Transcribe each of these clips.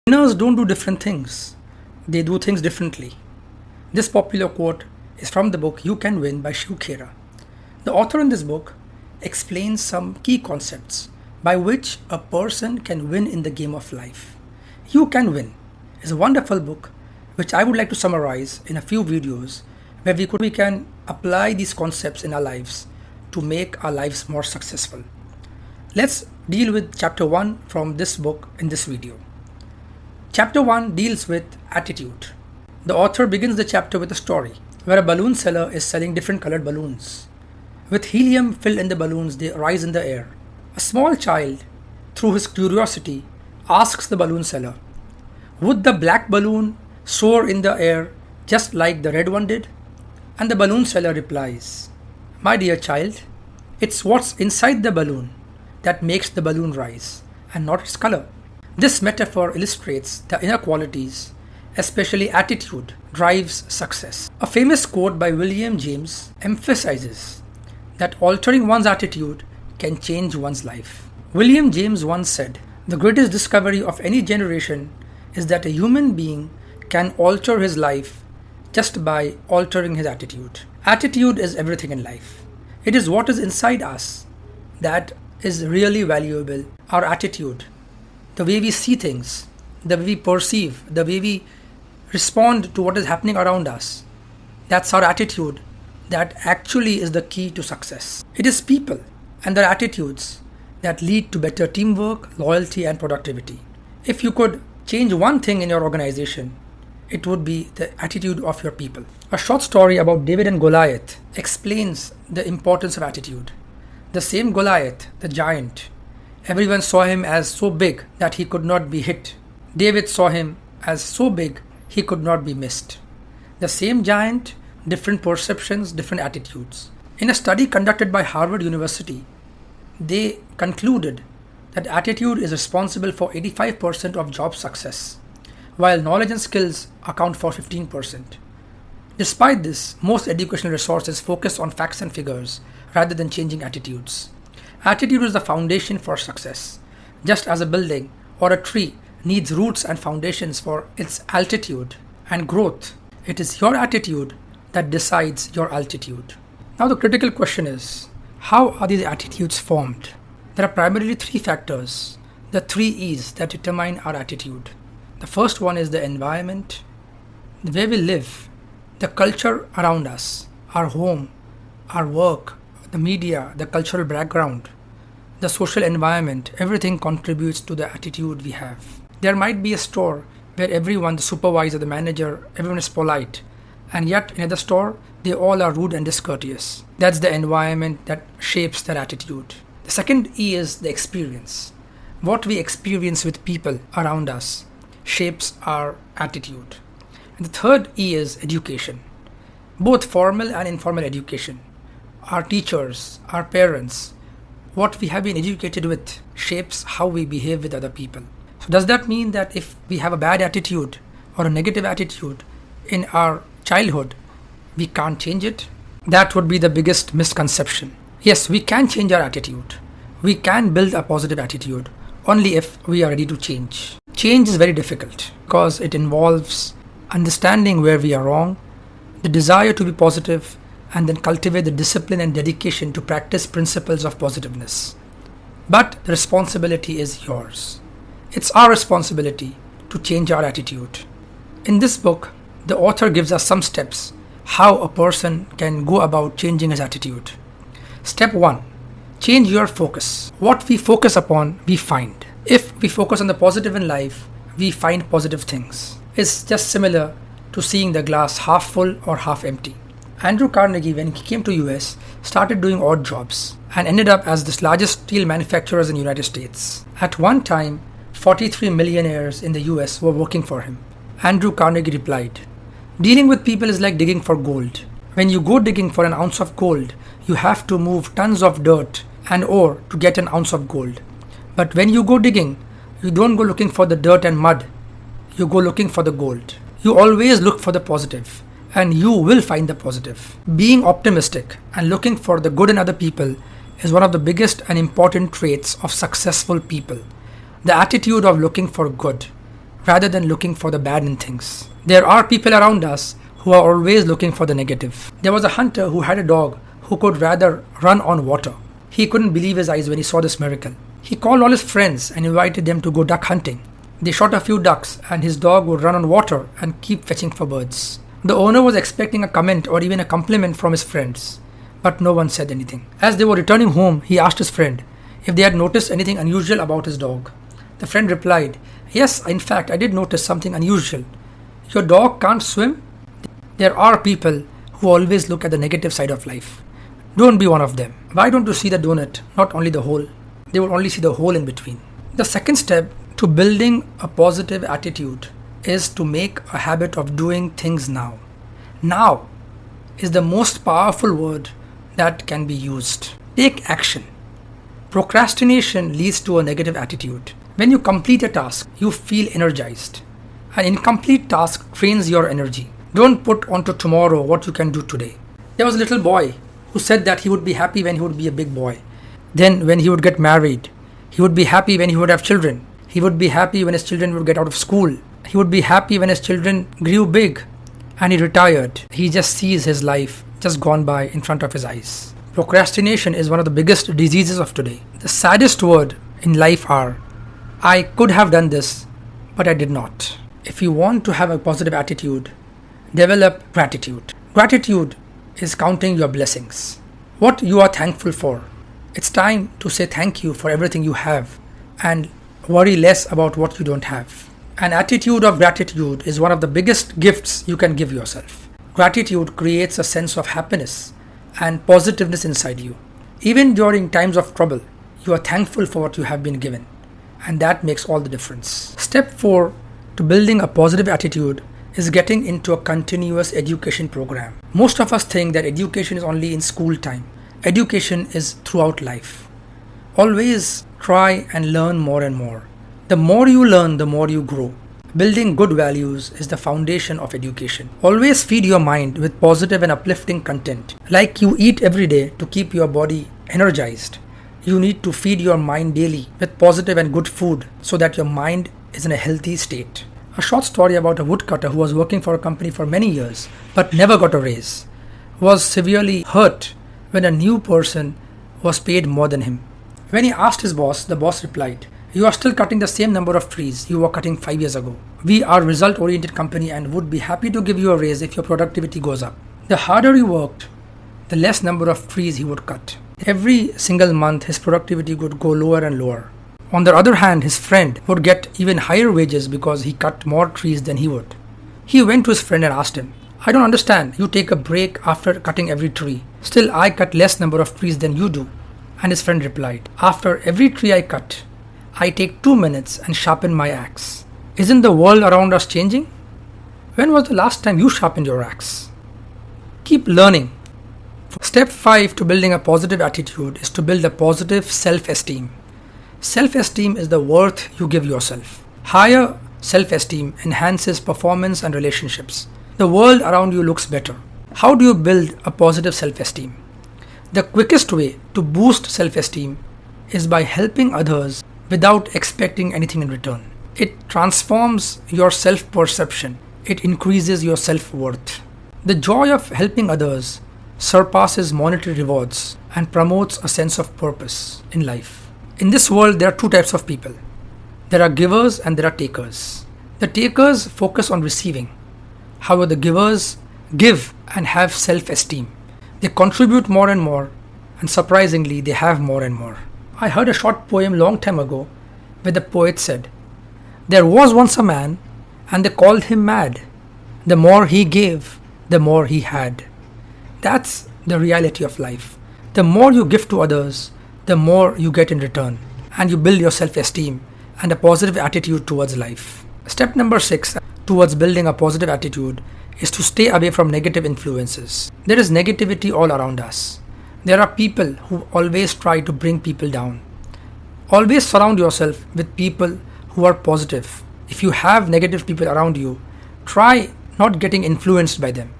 Winners don't do different things, they do things differently. This popular quote is from the book You Can Win by Shiv Khera. The author in this book explains some key concepts by which a person can win in the game of life. You Can Win is a wonderful book which I would like to summarize in a few videos where we can apply these concepts in our lives to make our lives more successful. Let's deal with chapter 1 from this book in this video. Chapter 1 deals with attitude. The author begins the chapter with a story where a balloon seller is selling different colored balloons. With helium filled in the balloons, they rise in the air. A small child, through his curiosity, asks the balloon seller, "Would the black balloon soar in the air just like the red one did?" And the balloon seller replies, "My dear child, it's what's inside the balloon that makes the balloon rise and not its color." This metaphor illustrates the inner qualities, especially attitude, drives success. A famous quote by William James emphasizes that altering one's attitude can change one's life. William James once said, "The greatest discovery of any generation is that a human being can alter his life just by altering his attitude." Attitude is everything in life. It is what is inside us that is really valuable. Our attitude, the way we see things, the way we perceive, the way we respond to what is happening around us. That's our attitude that actually is the key to success. It is people and their attitudes that lead to better teamwork, loyalty, and productivity. If you could change one thing in your organization, it would be the attitude of your people. A short story about David and Goliath explains the importance of attitude. The same Goliath, the giant, everyone saw him as so big that he could not be hit. David saw him as so big he could not be missed. The same giant, different perceptions, different attitudes. In a study conducted by Harvard University, they concluded that attitude is responsible for 85% of job success, while knowledge and skills account for 15%. Despite this, most educational resources focus on facts and figures rather than changing attitudes. Attitude is the foundation for success. Just as a building or a tree needs roots and foundations for its altitude and growth, it is your attitude that decides your altitude. Now the critical question is, how are these attitudes formed? There are primarily three factors, the three E's that determine our attitude. The first one is the environment, the way we live, the culture around us, our home, our work, the media, the cultural background, the social environment. Everything contributes to the attitude we have. There might be a store where everyone, the supervisor, the manager, everyone is polite, and yet in another store, they all are rude and discourteous. That's the environment that shapes their attitude. The second E is the experience. What we experience with people around us shapes our attitude. And the third E is education, both formal and informal education. Our teachers, our parents, what we have been educated with shapes how we behave with other people. So does that mean that if we have a bad attitude or a negative attitude in our childhood, we can't change it? That would be the biggest misconception. Yes, we can change our attitude. We can build a positive attitude only if we are ready to change. Change is very difficult because it involves understanding where we are wrong, the desire to be positive, and then cultivate the discipline and dedication to practice principles of positiveness. But the responsibility is yours. It's our responsibility to change our attitude. In this book, the author gives us some steps how a person can go about changing his attitude. Step 1. Change your focus. What we focus upon, we find. If we focus on the positive in life, we find positive things. It's just similar to seeing the glass half full or half empty. Andrew Carnegie, when he came to US, started doing odd jobs and ended up as the largest steel manufacturers in the United States. At one time, 43 millionaires in the US were working for him. Andrew Carnegie replied, "Dealing with people is like digging for gold. When you go digging for an ounce of gold, you have to move tons of dirt and ore to get an ounce of gold. But when you go digging, you don't go looking for the dirt and mud. You go looking for the gold. You always look for the positive, and you will find the positive." Being optimistic and looking for the good in other people is one of the biggest and important traits of successful people. The attitude of looking for good rather than looking for the bad in things. There are people around us who are always looking for the negative. There was a hunter who had a dog who could rather run on water. He couldn't believe his eyes when he saw this miracle. He called all his friends and invited them to go duck hunting. They shot a few ducks and his dog would run on water and keep fetching for birds. The owner was expecting a comment or even a compliment from his friends, but no one said anything. As they were returning home, he asked his friend if they had noticed anything unusual about his dog. The friend replied, "Yes, in fact, I did notice something unusual. Your dog can't swim?" There are people who always look at the negative side of life. Don't be one of them. Why don't you see the donut, not only the hole? They will only see the hole in between. The second step to building a positive attitude is to make a habit of doing things now. Now is the most powerful word that can be used. Take action. Procrastination leads to a negative attitude. When you complete a task, you feel energized. An incomplete task drains your energy. Don't put onto tomorrow what you can do today. There was a little boy who said that he would be happy when he would be a big boy. Then when he would get married, he would be happy when he would have children. He would be happy when his children would get out of school. He would be happy when his children grew big and he retired. He just sees his life just gone by in front of his eyes. Procrastination is one of the biggest diseases of today. The saddest word in life are, "I could have done this, but I did not." If you want to have a positive attitude, develop gratitude. Gratitude is counting your blessings. What you are thankful for. It's time to say thank you for everything you have and worry less about what you don't have. An attitude of gratitude is one of the biggest gifts you can give yourself. Gratitude creates a sense of happiness and positiveness inside you. Even during times of trouble, you are thankful for what you have been given, and that makes all the difference. Step 4 to building a positive attitude is getting into a continuous education program. Most of us think that education is only in school time. Education is throughout life. Always try and learn more and more. The more you learn, the more you grow. Building good values is the foundation of education. Always feed your mind with positive and uplifting content. Like you eat every day to keep your body energized, you need to feed your mind daily with positive and good food so that your mind is in a healthy state. A short story about a woodcutter who was working for a company for many years but never got a raise was severely hurt when a new person was paid more than him. When he asked his boss, the boss replied, "You are still cutting the same number of trees you were cutting 5 years ago. We are a result-oriented company and would be happy to give you a raise if your productivity goes up." The harder he worked, the less number of trees he would cut. Every single month, his productivity would go lower and lower. On the other hand, his friend would get even higher wages because he cut more trees than he would. He went to his friend and asked him, "I don't understand. You take a break after cutting every tree. Still, I cut less number of trees than you do." And his friend replied, "After every tree I cut, I take 2 minutes and sharpen my axe. Isn't the world around us changing? When was the last time you sharpened your axe?" Keep learning. Step 5 to building a positive attitude is to build a positive self-esteem. Self-esteem is the worth you give yourself. Higher self-esteem enhances performance and relationships. The world around you looks better. How do you build a positive self-esteem? The quickest way to boost self-esteem is by helping others without expecting anything in return. It transforms your self-perception. It increases your self-worth. The joy of helping others surpasses monetary rewards and promotes a sense of purpose in life. In this world, there are 2 types of people. There are givers and there are takers. The takers focus on receiving. However, the givers give and have self-esteem. They contribute more and more, and surprisingly, they have more and more. I heard a short poem long time ago where the poet said, "There was once a man, and they called him mad. The more he gave, the more he had." That's the reality of life. The more you give to others, the more you get in return, and you build your self-esteem and a positive attitude towards life. Step number 6 towards building a positive attitude is to stay away from negative influences. There is negativity all around us. There are people who always try to bring people down. Always surround yourself with people who are positive. If you have negative people around you, try not getting influenced by them.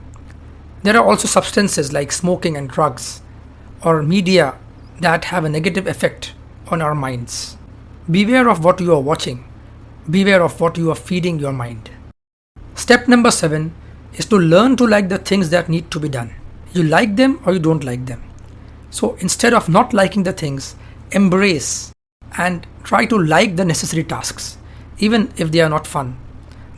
There are also substances like smoking and drugs or media that have a negative effect on our minds. Beware of what you are watching. beware of what you are feeding your mind. Step number 7 is to learn to like the things that need to be done. You like them or you don't like them. So instead of not liking the things, embrace and try to like the necessary tasks, even if they are not fun.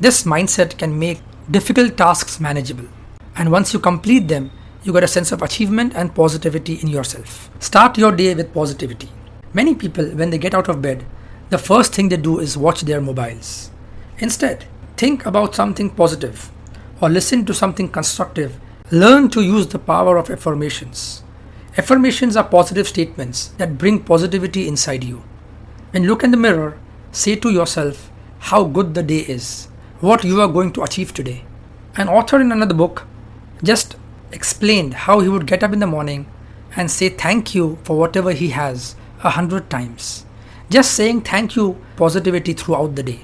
This mindset can make difficult tasks manageable. And once you complete them, you get a sense of achievement and positivity in yourself. Start your day with positivity. Many people, when they get out of bed, the first thing they do is watch their mobiles. Instead, think about something positive or listen to something constructive. Learn to use the power of affirmations. Affirmations are positive statements that bring positivity inside you. When you look in the mirror, say to yourself how good the day is, what you are going to achieve today. An author in another book just explained how he would get up in the morning and say thank you for whatever he has 100 times. Just saying thank you, positivity throughout the day.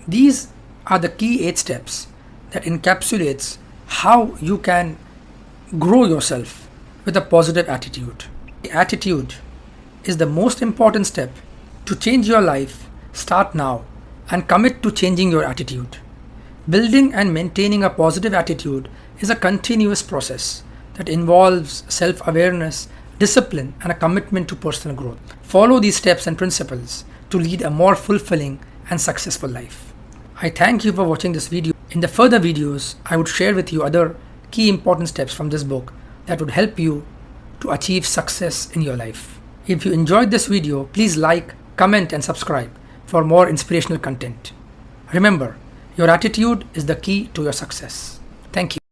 These are the key 8 steps that encapsulates how you can grow yourself with a positive attitude. Attitude is the most important step to change your life. Start now and commit to changing your attitude. Building and maintaining a positive attitude is a continuous process that involves self-awareness, discipline, and a commitment to personal growth. Follow these steps and principles to lead a more fulfilling and successful life. I thank you for watching this video. In the further videos, I would share with you other key important steps from this book that would help you to achieve success in your life. If you enjoyed this video, please like, comment, and subscribe for more inspirational content. Remember, your attitude is the key to your success. Thank you.